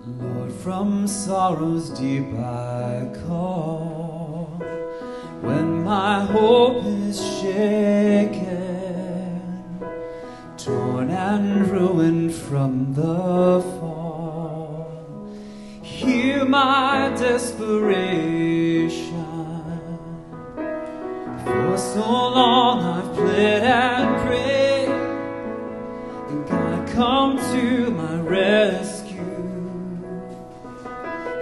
Lord, from sorrow's deep I call. When my hope is shaken, torn and ruined from the fall, hear my desperation. For so long I've pled and prayed, and God come to my rescue.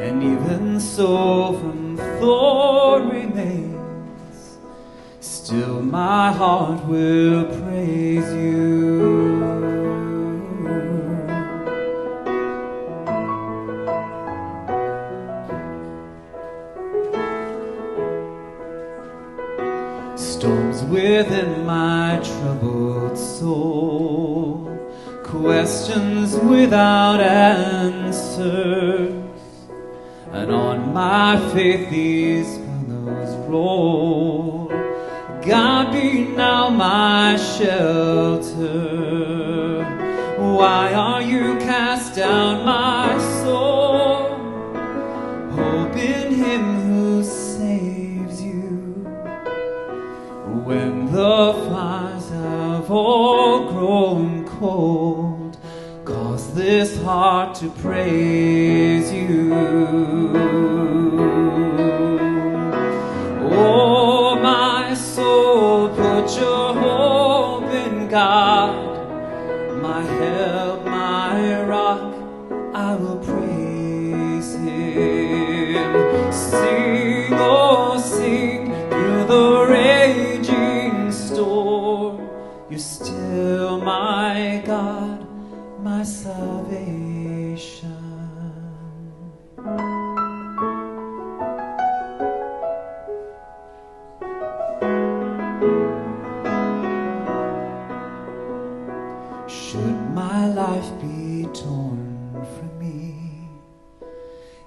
And even so from thorn remains, still my heart will praise you. Storms within my troubled soul, questions without answers, and on my faith these billows roll. God be now my shelter. Why are you cast down, my soul? Hope in Him who saves you. When the fires have all grown cold, cause this heart to praise you. Oh, my soul, put your hope in God, my help, my rock, I will praise Him. Sing, oh, sing through the raging storm, you're still my God, my salvation. Should my life be torn from me,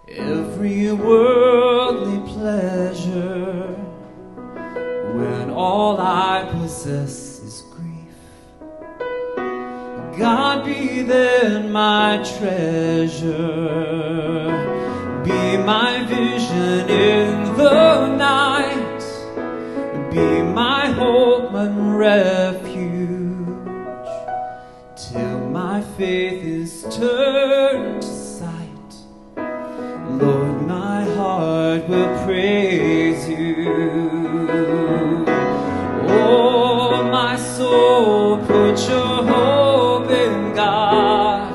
every worldly pleasure, when all I possess is grief, God be then my treasure, be my vision in the night, be my hope and refuge, till my faith is turned to sight. Lord, my heart will praise you. Oh, my soul, put your hope in God,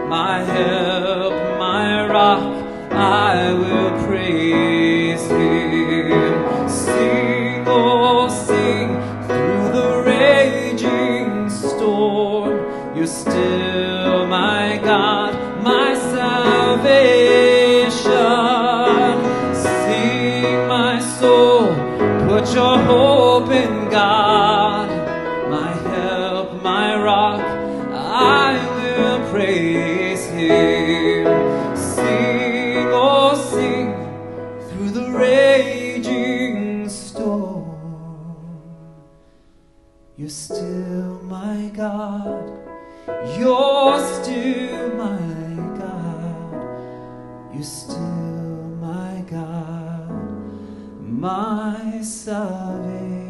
my help, my rock, I will praise Him. Sing, oh, sing through the raging storm, you're still my God, my salvation. Sing, my soul, put your hope in God, my help, my rock, I will praise Him. Sing, oh, sing through the raging storm, you're still my God, you're still my God, you're still my God, my salvation.